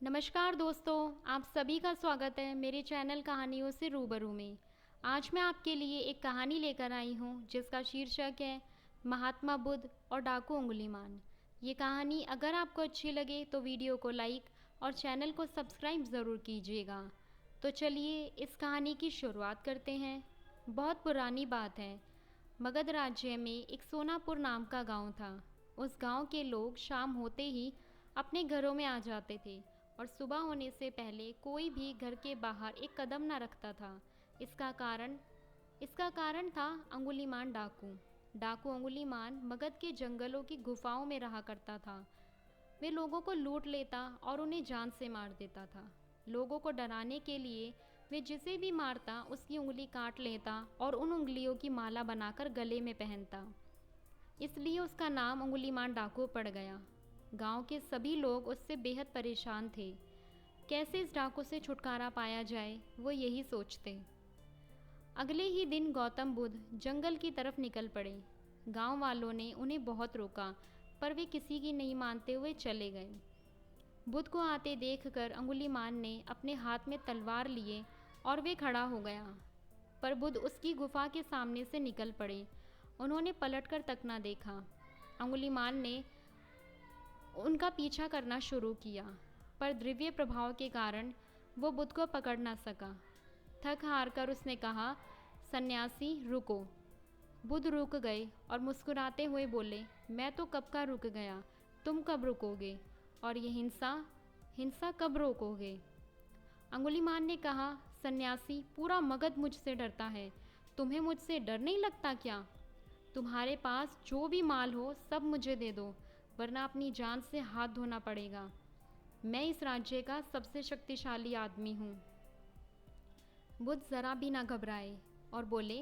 नमस्कार दोस्तों, आप सभी का स्वागत है मेरे चैनल कहानियों से रूबरू में। आज मैं आपके लिए एक कहानी लेकर आई हूँ जिसका शीर्षक है महात्मा बुद्ध और डाकू अंगुलीमाल। ये कहानी अगर आपको अच्छी लगे तो वीडियो को लाइक और चैनल को सब्सक्राइब ज़रूर कीजिएगा। तो चलिए इस कहानी की शुरुआत करते हैं। बहुत पुरानी बात है। मगध राज्य में एक सोनापुर नाम का गाँव था। उस गाँव के लोग शाम होते ही अपने घरों में आ जाते थे और सुबह होने से पहले कोई भी घर के बाहर एक कदम न रखता था। इसका कारण था अंगुलीमाल डाकू। डाकू अंगुलीमाल मगध के जंगलों की गुफाओं में रहा करता था। वे लोगों को लूट लेता और उन्हें जान से मार देता था। लोगों को डराने के लिए वे जिसे भी मारता उसकी उंगली काट लेता और उन उंगलियों की माला बनाकर गले में पहनता। इसलिए उसका नाम अंगुलीमाल डाकू पड़ गया। गांव के सभी लोग उससे बेहद परेशान थे। कैसे इस डाकू से छुटकारा पाया जाए, वो यही सोचते। अगले ही दिन गौतम बुद्ध जंगल की तरफ निकल पड़े। गांव वालों ने उन्हें बहुत रोका, पर वे किसी की नहीं मानते हुए चले गए। बुद्ध को आते देखकर अंगुलीमाल ने अपने हाथ में तलवार लिए और वे खड़ा हो गया। पर बुद्ध उसकी गुफा के सामने से निकल पड़े। उन्होंने पलटकर तक न देखा। अंगुलीमाल ने उनका पीछा करना शुरू किया, पर दिव्य प्रभाव के कारण वो बुद्ध को पकड़ न सका। थक हार कर उसने कहा, सन्यासी रुको। बुद्ध रुक गए और मुस्कुराते हुए बोले, मैं तो कब का रुक गया, तुम कब रुकोगे? और ये हिंसा कब रोकोगे? अंगुलीमाल ने कहा, सन्यासी, पूरा मगध मुझसे डरता है, तुम्हें मुझसे डर नहीं लगता क्या? तुम्हारे पास जो भी माल हो सब मुझे दे दो, वरना अपनी जान से हाथ धोना पड़ेगा। मैं इस राज्य का सबसे शक्तिशाली आदमी हूँ। बुद्ध ज़रा भी ना घबराए और बोले,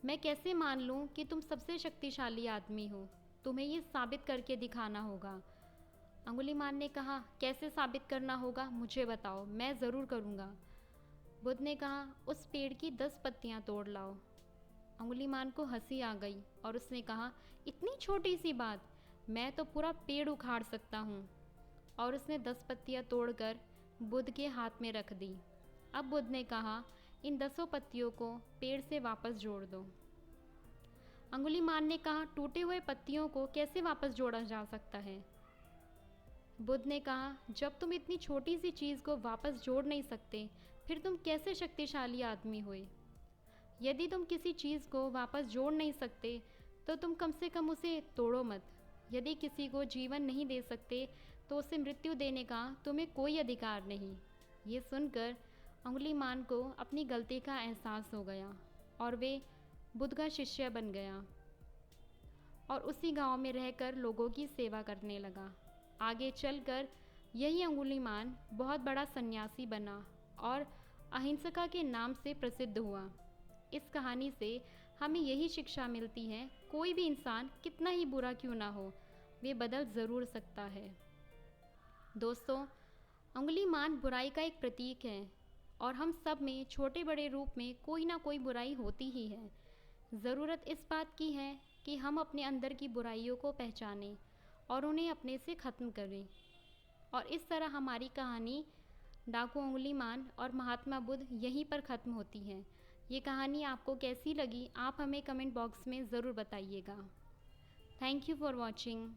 मैं कैसे मान लूँ कि तुम सबसे शक्तिशाली आदमी हो? तुम्हें ये साबित करके दिखाना होगा। अंगुलीमाल ने कहा, कैसे साबित करना होगा, मुझे बताओ, मैं ज़रूर करूँगा। बुद्ध ने कहा, उस पेड़ की 10 पत्तियाँ तोड़ लाओ। अंगुलीमाल को हंसी आ गई और उसने कहा, इतनी छोटी सी बात, मैं तो पूरा पेड़ उखाड़ सकता हूँ। और उसने 10 पत्तियाँ तोड़कर बुद्ध के हाथ में रख दी। अब बुद्ध ने कहा, इन 10 पत्तियों को पेड़ से वापस जोड़ दो। अंगुलीमाल ने कहा, टूटे हुए पत्तियों को कैसे वापस जोड़ा जा सकता है? बुद्ध ने कहा, जब तुम इतनी छोटी सी चीज़ को वापस जोड़ नहीं सकते, फिर तुम कैसे शक्तिशाली आदमी हुए? यदि तुम किसी चीज़ को वापस जोड़ नहीं सकते तो तुम कम से कम उसे तोड़ो मत। यदि किसी को जीवन नहीं दे सकते तो उसे मृत्यु देने का तुम्हें कोई अधिकार नहीं। ये सुनकर अंगुलीमाल को अपनी गलती का एहसास हो गया और वे बुद्ध का शिष्य बन गया और उसी गांव में रहकर लोगों की सेवा करने लगा। आगे चलकर यही अंगुलीमाल बहुत बड़ा सन्यासी बना और अहिंसका के नाम से प्रसिद्ध हुआ। इस कहानी से हमें यही शिक्षा मिलती है, कोई भी इंसान कितना ही बुरा क्यों ना हो, वे बदल ज़रूर सकता है। दोस्तों, अंगुलीमाल बुराई का एक प्रतीक है और हम सब में छोटे बड़े रूप में कोई ना कोई बुराई होती ही है। ज़रूरत इस बात की है कि हम अपने अंदर की बुराइयों को पहचानें और उन्हें अपने से ख़त्म करें। और इस तरह हमारी कहानी डाकू अंगुलीमाल और महात्मा बुद्ध यहीं पर ख़त्म होती है। ये कहानी आपको कैसी लगी, आप हमें कमेंट बॉक्स में ज़रूर बताइएगा। Thank you for watching.